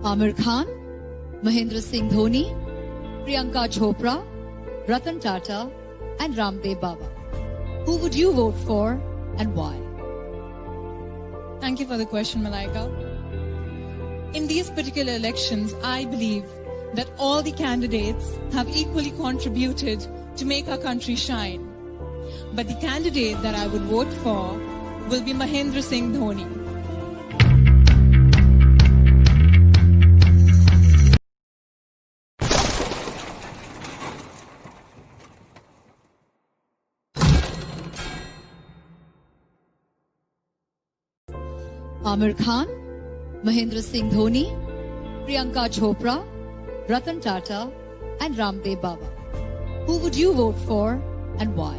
Amir Khan, Mahendra Singh Dhoni, Priyanka Chopra, Ratan Tata and Ramdev Baba. Who would you vote for and why? Thank you for the question, Malaika. In these particular elections, I believe that all the candidates have equally contributed to make our country shine. But the candidate that I would vote for will be Mahendra Singh Dhoni. Amir Khan, Mahendra Singh Dhoni, Priyanka Chopra, Ratan Tata and Ramdev Baba. Who would you vote for and why?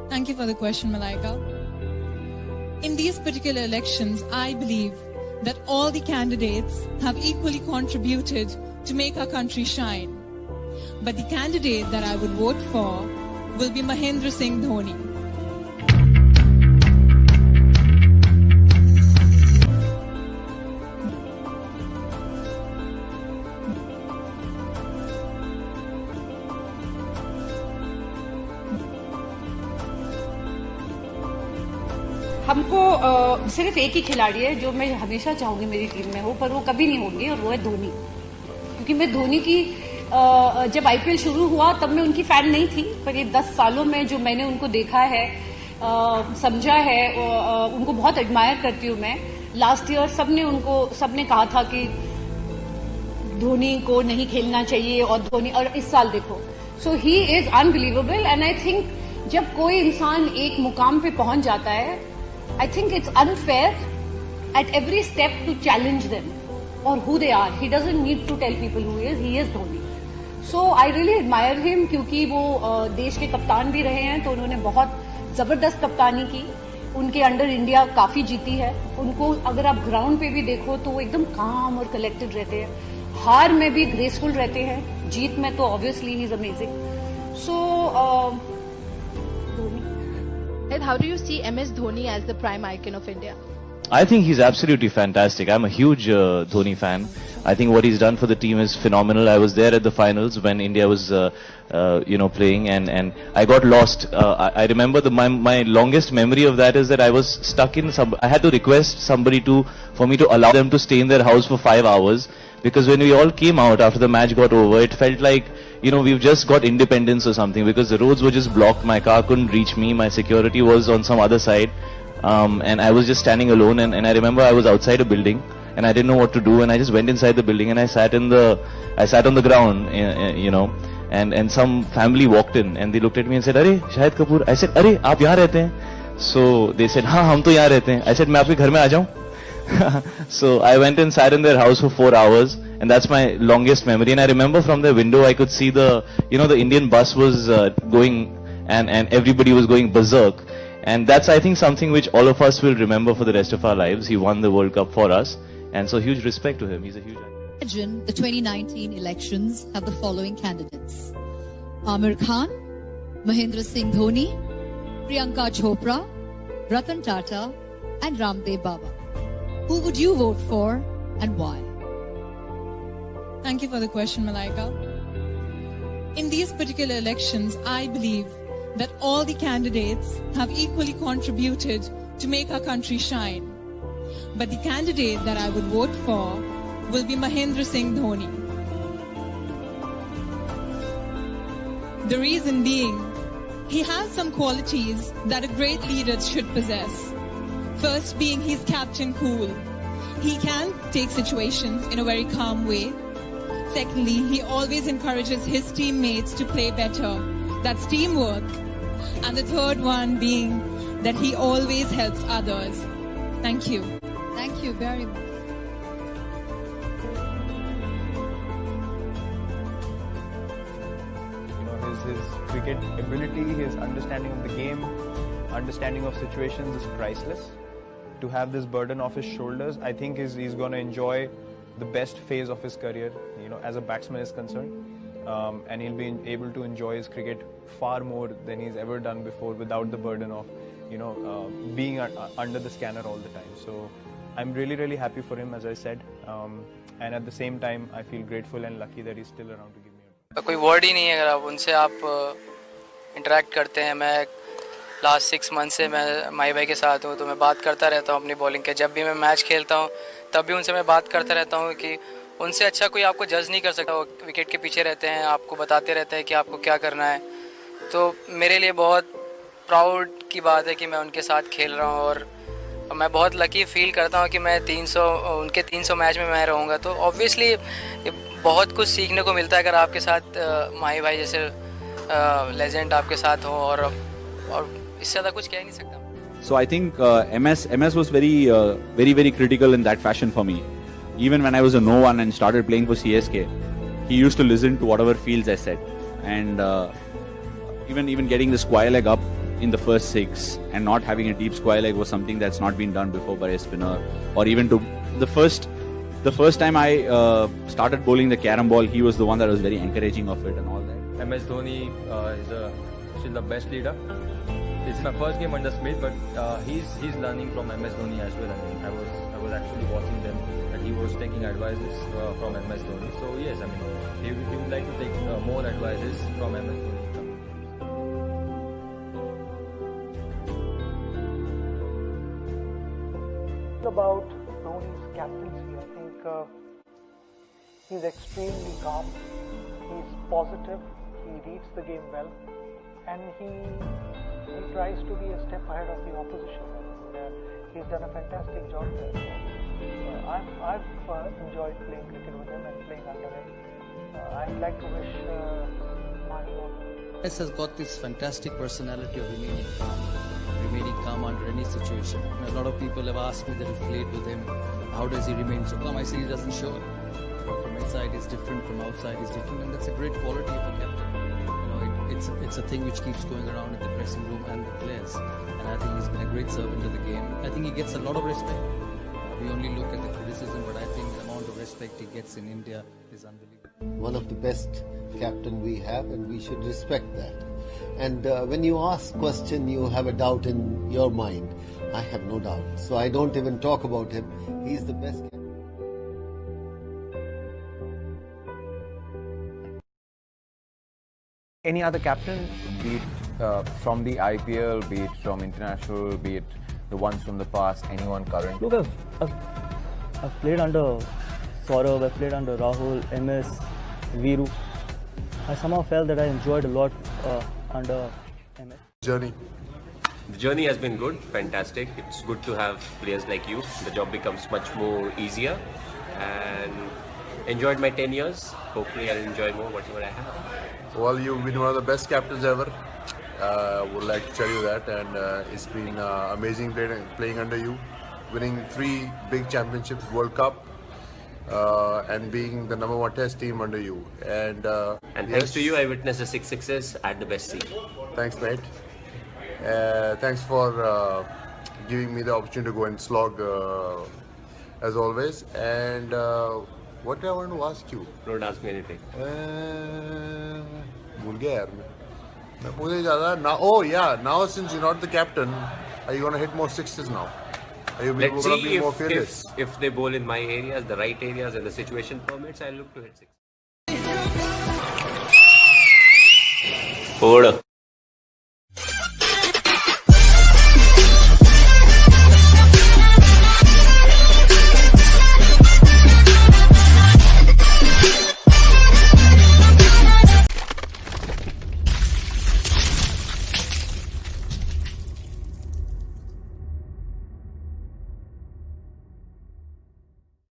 Thank you for the question, Malaika. In these particular elections, I believe that all the candidates have equally contributed to make our country shine. But the candidate that I would vote for will be Mahendra Singh Dhoni. हमको सिर्फ एक ही खिलाड़ी है जो मैं हमेशा चाहूंगी मेरी टीम में हो, पर वो कभी नहीं होंगी, और वो है धोनी। क्योंकि मैं धोनी की जब आईपीएल शुरू हुआ तब मैं उनकी फैन नहीं थी, पर ये 10 सालों में जो मैंने उनको देखा है, समझा है, उनको बहुत एडमायर करती हूँ मैं। लास्ट ईयर सबने कहा था कि धोनी को नहीं खेलना चाहिए, और इस साल देखो, so he is unbelievable. And I think जब कोई इंसान एक मुकाम पे पहुंच जाता है, I think it's unfair at every step to challenge them or who they are. He doesn't need to tell people who he is. He is Dhoni. So I really admire him क्योंकि वो देश के कप्तान भी रहे हैं, तो उन्होंने बहुत जबरदस्त कप्तानी की। उनके अंडर इंडिया काफी जीती है। उनको अगर आप ग्राउंड पे भी देखो तो वो एकदम काम और कलेक्टेड रहते हैं। हार में भी ग्रेसफुल रहते हैं, जीत में तो obviously he is amazing. So How do you see MS Dhoni as the prime icon of India? I think he's absolutely fantastic. I'm a huge Dhoni fan. I think what he's done for the team is phenomenal. I was there at the finals when India was, playing, and I got lost. I remember my longest memory of that is that I was stuck in I had to request somebody for me to allow them to stay in their house for 5 hours, because when we all came out after the match got over, it felt like, we've just got independence or something, because the roads were just blocked. My car couldn't reach me. My security was on some other side. And I was just standing alone, and I remember I was outside a building and I didn't know what to do, and I just went inside the building and I sat on the ground, and some family walked in and they looked at me and said, "Arey, Shahid Kapoor." I said, "Arey, aap yahan rehte hain?" So they said, "Haan, hum to yahan rehte hain." I said, "Main aapke ghar mein aa jaun?" So I went and sat in their house for 4 hours, and that's my longest memory. And I remember from the window I could see the Indian bus was going, and everybody was going berserk. And that's, I think, something which all of us will remember for the rest of our lives. He won the World Cup for us, and so huge respect to him. He's a huge icon. Imagine the 2019 elections have the following candidates: Amir Khan, Mahendra Singh Dhoni, Priyanka Chopra, Ratan Tata and Ramdev Baba. Who would you vote for and why? Thank you for the question, Malaika. In these particular elections, I believe that all the candidates have equally contributed to make our country shine. But the candidate that I would vote for will be Mahendra Singh Dhoni. The reason being, he has some qualities that a great leader should possess. First being, he's captain cool. He can take situations in a very calm way. Secondly, he always encourages his teammates to play better. That's teamwork. And the third one being that he always helps others. Thank you. Thank you very much. His cricket ability, his understanding of the game, understanding of situations is priceless. To have this burden off his shoulders, I think he's going to enjoy the best phase of his career, as a batsman is concerned. And he'll be able to enjoy his cricket far more than he's ever done before, without the burden of, being under the scanner all the time. So I'm really, really happy for him, as I said. And at the same time, I feel grateful and lucky that he's still around to give me a... कोई word ही नहीं है अगर आप उनसे interact करते हैं. मैं last 6 month से मैं माही भाई के साथ हूँ, तो मैं बात करता रहता हूँ अपनी बॉलिंग के. जब भी मैं मैच खेलता हूँ तब भी उनसे मैं बात करता रहता हूँ कि उनसे अच्छा कोई आपको जज नहीं कर सकता. वो विकेट के पीछे रहते हैं, आपको बताते रहते हैं कि आपको क्या करना है. तो मेरे लिए बहुत प्राउड की बात है कि मैं उनके साथ खेल रहा हूँ, और मैं बहुत लकी फील करता हूँ कि मैं उनके 300 मैच में मैं रहूँगा. तो ऑब्वियसली बहुत कुछ सीखने को मिलता है अगर आपके साथ माही भाई जैसे लेजेंड आपके साथ हो, और इससे ज़्यादा कुछ कह नहीं सकता. So I think MS was very critical in that fashion for me. Even when I was a no one and started playing for CSK, he used to listen to whatever fields I said, and even getting the square leg up in the first 6 and not having a deep square leg was something that's not been done before by a spinner. Or even to the first time I started bowling the carom ball, he was the one that was very encouraging of it and all that. MS Dhoni is still the best leader. It's my first game under Smith, but he's learning from MS Dhoni as well. I mean, I was actually watching them, and he was taking advices from MS Dhoni. So yes, I mean, he would like to take more advices from MS Dhoni. About Dhoni's captaincy, I think he's extremely calm, he's positive, he reads the game well, and he tries to be a step ahead of the opposition, and he's done a fantastic job there. So, I've enjoyed playing cricket with him and playing under him. I'd like to wish Mahi all the best. MS has got this fantastic personality of remaining calm under any situation. A lot of people have asked me that have played with him, how does he remain so calm? I say he doesn't show it. From inside is different, from outside is different, and that's a great quality of a captain. It's a thing which keeps going around in the dressing room and the players, and I think he's been a great servant to the game. I think he gets a lot of respect. We only look at the criticism, but I think the amount of respect he gets in India is unbelievable. One of the best captain we have, and we should respect that. And when you ask question, you have a doubt in your mind. I have no doubt. So I don't even talk about him. He's the best captain. Any other captain, be it from the IPL, be it from international, be it the ones from the past, anyone current? Look, I've played under Saurav, I've played under Rahul, MS, Viru. I somehow felt that I enjoyed a lot under MS. The journey has been good, fantastic. It's good to have players like you. The job becomes much more easier, and enjoyed my 10 years. Hopefully I'll enjoy more whatever I have. Well, you've been one of the best captains ever. Would like to tell you that, and it's been amazing playing under you, winning 3 big championships, World Cup, and being the #1 test team under you. And thanks to you, I witnessed the 6 sixes at the best seat. Thanks, mate. Thanks for giving me the opportunity to go and slog as always. And what do I want to ask you? Don't ask me anything. भूल गया यार मैं पूछे ज़्यादा now. Oh yeah, now since you're not the captain, are you gonna hit more sixes now? Are you Let's gonna see be more fearless? if they bowl in my areas, the right areas, and the situation permits, I'll look to hit 6. Forward.